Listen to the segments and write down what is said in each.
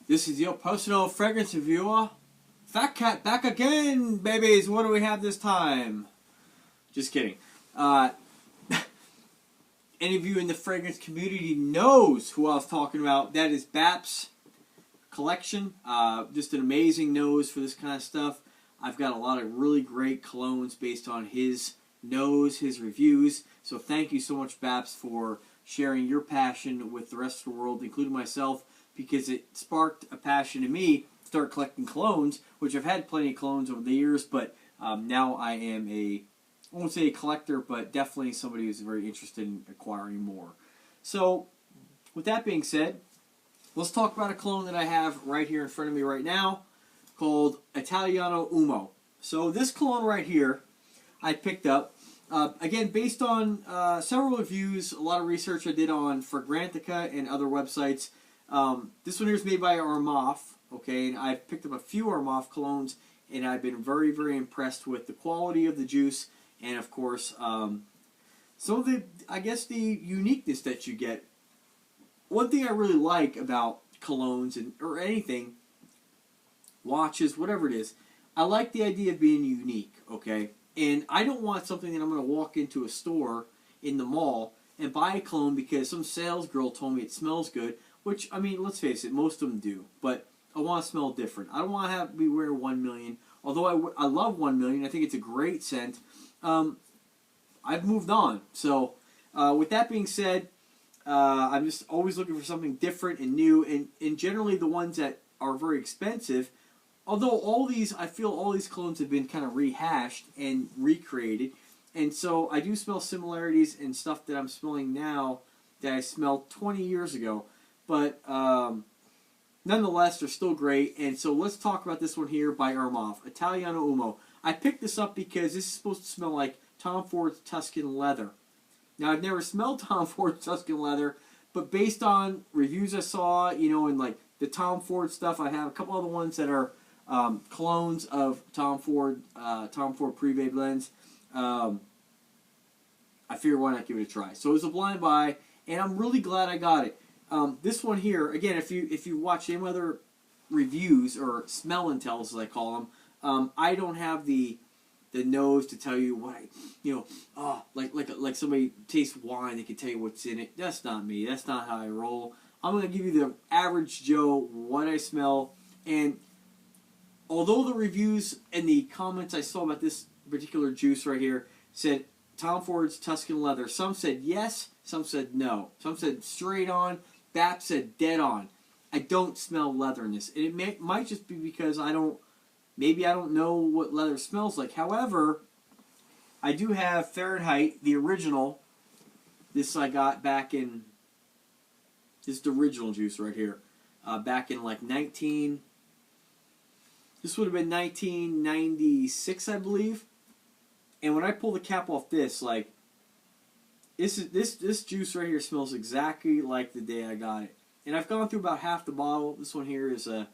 This is your personal fragrance reviewer, Fat Cat, back again, babies. What do we have this time? Just kidding. Any of you in the fragrance community knows who I was talking about. That is Bap's collection. Just an amazing nose for this kind of stuff. I've got a lot of really great colognes based on his nose, his reviews. So thank you so much, Baps, for sharing your passion with the rest of the world, including myself, because it sparked a passion in me to start collecting colognes, which I've had plenty of colognes over the years, but now I am I won't say a collector, but definitely somebody who's very interested in acquiring more. So, with that being said, let's talk about a cologne that I have right here in front of me right now, called Italiano Uomo. So this cologne right here, I picked up, again, based on several reviews, a lot of research I did on Fragrantica and other websites. This one here is made by Armaf, okay, and I've picked up a few Armaf colognes, and I've been very, very impressed with the quality of the juice, and of course, some of the, I guess, the uniqueness that you get. One thing I really like about colognes, or anything, watches, whatever it is, I like the idea of being unique, okay? And I don't want something that I'm going to walk into a store in the mall and buy a cologne because some sales girl told me it smells good, which, I mean, let's face it, most of them do, but I want to smell different. I don't want to be wearing 1 million, although I love 1 million. I think it's a great scent. I've moved on. So, with that being said, I'm just always looking for something different and new, and generally the ones that are very expensive, although I feel all these colognes have been kind of rehashed and recreated, and so I do smell similarities in stuff that I'm smelling now that I smelled 20 years ago, but nonetheless, they're still great. And so let's talk about this one here by Armaf, Italiano Uomo. I picked this up because this is supposed to smell like Tom Ford's Tuscan leather. Now, I've never smelled Tom Ford's Tuscan leather, but based on reviews I saw, you know, and like the Tom Ford stuff, I have a couple other ones that are colognes of Tom Ford Privé blends. I figured why not give it a try. So it was a blind buy, and I'm really glad I got it. This one here, again, if you watch any other reviews or smell and tells, as I call them, I don't have the nose to tell you what like somebody tastes wine, they can tell you what's in it. That's not me. That's not how I roll. I'm going to give you the average Joe what I smell, and although the reviews and the comments I saw about this particular juice right here said Tom Ford's Tuscan leather, some said yes, some said no. Some said straight on, Bap said dead on. I don't smell leather in this. And it might just be because maybe I don't know what leather smells like. However, I do have Fahrenheit, the original. This I got back in, this is the original juice right here. Back in like this would have been 1996, I believe. And when I pull the cap off this, like, this juice right here smells exactly like the day I got it. And I've gone through about half the bottle. This one here is a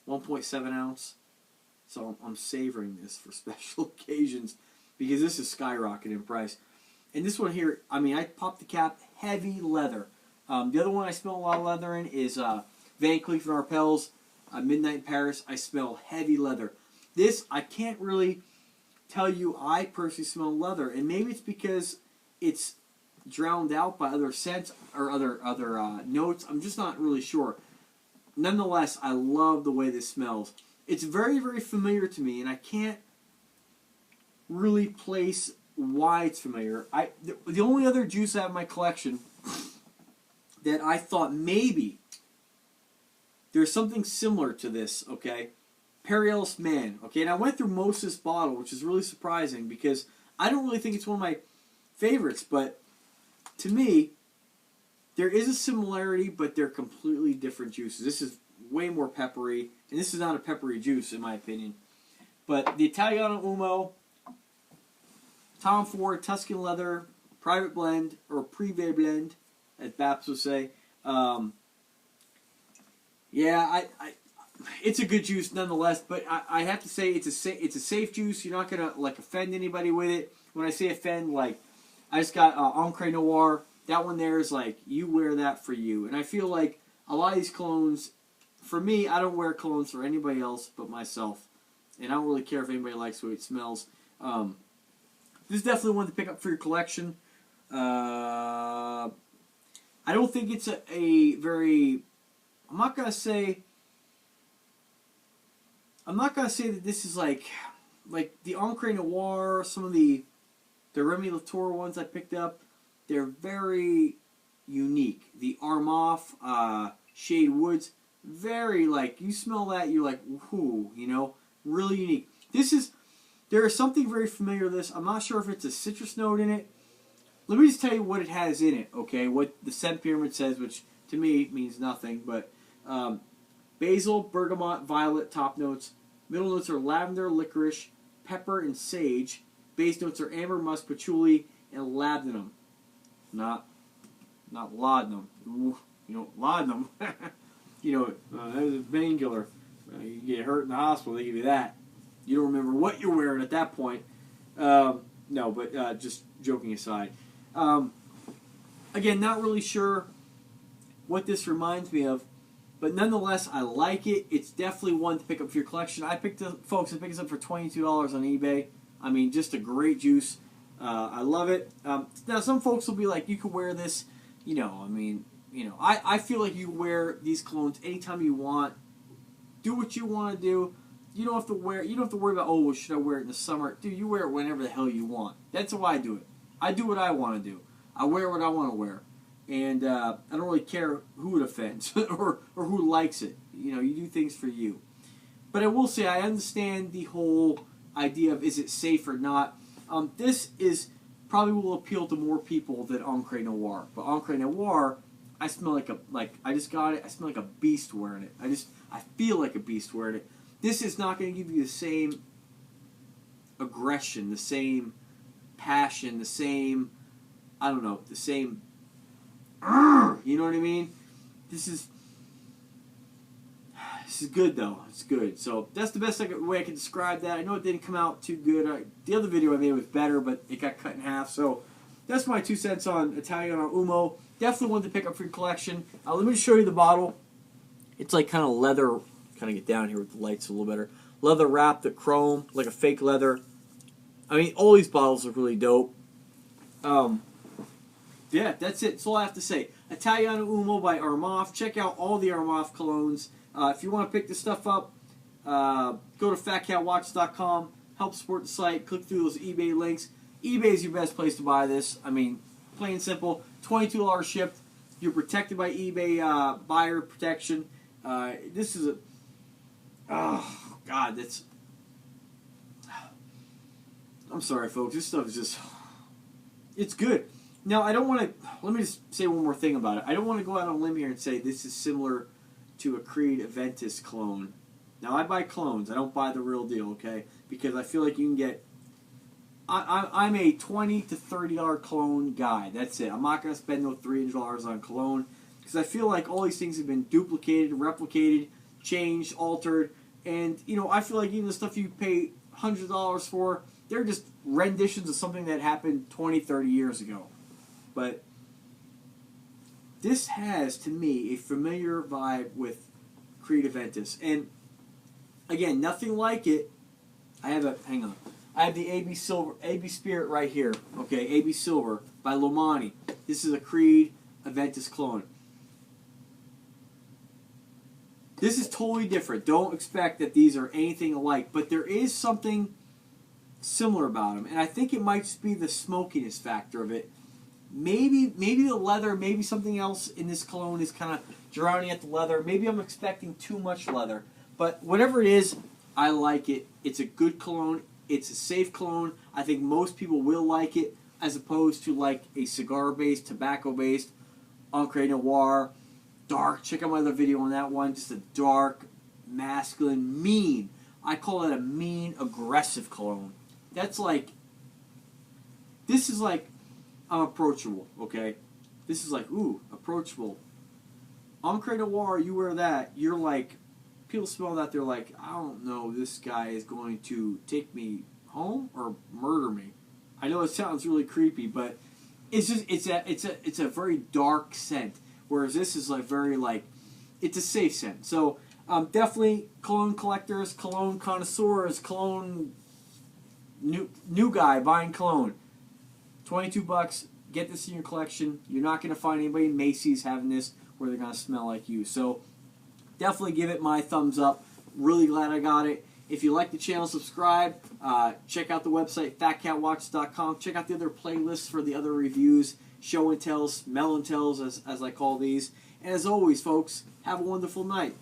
1.7 ounce. So I'm savoring this for special occasions because this is skyrocketing in price. And this one here, I mean, I popped the cap, heavy leather. The other one I smell a lot of leather in is Van Cleef & Arpels, Midnight in Paris. I smell heavy leather. This, I can't really tell you I personally smell leather. And maybe it's because it's drowned out by other scents or other notes. I'm just not really sure. Nonetheless, I love the way this smells. It's very, very familiar to me, and I can't really place why it's familiar. The only other juice I have in my collection that I thought maybe there's something similar to this, okay? Perilous Man, okay? And I went through most of this bottle, which is really surprising because I don't really think it's one of my favorites, but to me, there is a similarity, but they're completely different juices. This is way more peppery, and this is not a peppery juice, in my opinion. But the Italiano Uomo, Tom Ford, Tuscan Leather, Private Blend, or Privé Blend, as Baps would say. Yeah, it's a good juice nonetheless, but I have to say it's a safe juice. You're not going to like offend anybody with it. When I say offend, like, I just got Encre Noir. That one there is like, you wear that for you. And I feel like a lot of these colognes for me, I don't wear colognes for anybody else but myself. And I don't really care if anybody likes the way it smells. This is definitely one to pick up for your collection. I don't think it's a very... I'm not gonna say that this is like the Encre Noir, some of the Remy Latour ones I picked up. They're very unique. The Armaf Shade Woods, very like, you smell that, you're like, whoo, you know, really unique. There is something very familiar to this. I'm not sure if it's a citrus note in it. Let me just tell you what it has in it, okay? What the scent pyramid says, which to me means nothing, but basil, bergamot, violet, top notes. Middle notes are lavender, licorice, pepper, and sage. Base notes are amber, musk, patchouli, and labdanum. Not laudanum. Ooh, you know, laudanum. You know, that is a painkiller. You get hurt in the hospital, they give you that. You don't remember what you're wearing at that point. No, but just joking aside. Again, not really sure what this reminds me of, but nonetheless, I like it. It's definitely one to pick up for your collection. I picked this up for $22 on eBay. I mean, just a great juice. I love it. Now, some folks will be like, you can wear this, you know, I mean, you know, I feel like you wear these colognes anytime you want. Do what you want to do. You don't have to worry about, oh, well, should I wear it in the summer? Dude, you wear it whenever the hell you want. That's how I do it. I do what I want to do. I wear what I want to wear. And I don't really care who it offends or who likes it. You know, you do things for you. But I will say I understand the whole idea of is it safe or not. This probably will appeal to more people than Encre Noir. But Encre Noir, I smell I just got it. I smell like a beast wearing it. I feel like a beast wearing it. This is not going to give you the same aggression, the same passion, the same, I don't know, the same, you know what I mean? This is good, though. It's good. So that's the best way I can describe that. I know it didn't come out too good. The other video I made was better, but it got cut in half. So that's my 2 cents on Italiano Uomo. Definitely one to pick up for your collection. Let me just show you the bottle. It's like kind of leather. Kind of get down here with the lights a little better. Leather wrapped, the chrome, like a fake leather. I mean, all these bottles are really dope. Yeah, that's it. That's all I have to say. Italiano Uomo by Armaf. Check out all the Armaf colognes. If you want to pick this stuff up, go to fatcatwatch.com. Help support the site. Click through those eBay links. eBay is your best place to buy this. I mean, plain and simple. $22 shipped. You're protected by eBay buyer protection. This is a... Oh, God, that's... I'm sorry, folks. This stuff is just... It's good. Now, I don't want to... Let me just say one more thing about it. I don't want to go out on a limb here and say this is similar to a Creed Aventus clone. Now, I buy clones. I don't buy the real deal, okay? Because I feel like you can get... I'm a $20 to $30 cologne guy. That's it. I'm not going to spend no $300 on cologne. Because I feel like all these things have been duplicated, replicated, changed, altered, and you know, I feel like even the stuff you pay hundreds of dollars for, they're just renditions of something that happened 20, 30 years ago. But this has, to me, a familiar vibe with Creed Aventus. And again, nothing like it. I have the AB Spirit right here. Okay, AB Silver by Lomani. This is a Creed Aventus clone. This is totally different. Don't expect that these are anything alike, but there is something similar about them, and I think it might just be the smokiness factor of it. Maybe the leather, maybe something else in this cologne is kind of drowning at the leather. Maybe I'm expecting too much leather, but whatever it is, I like it. It's a good cologne. It's a safe cologne. I think most people will like it, as opposed to like a cigar-based, tobacco-based, Encre Noir. Dark. Check out my other video on that one. Just a dark, masculine, mean. I call it a mean, aggressive cologne. That's like... This is like... I'm approachable, okay? This is like, ooh, approachable. Encre Noir, you wear that, you're like... People smell that, they're like, I don't know, this guy is going to take me home or murder me. I know it sounds really creepy, but it's just... It's a very dark scent. Whereas this is like very like, it's a safe scent. So Definitely cologne collectors, cologne connoisseurs, cologne new guy buying cologne. $22. Get this in your collection. You're not going to find anybody in Macy's having this where they're going to smell like you. So definitely give it my thumbs up. Really glad I got it. If you like the channel, subscribe. Check out the website, fatcatwatches.com. Check out the other playlists for the other reviews, show and tells, smell and tells, as I call these. And as always, folks, have a wonderful night.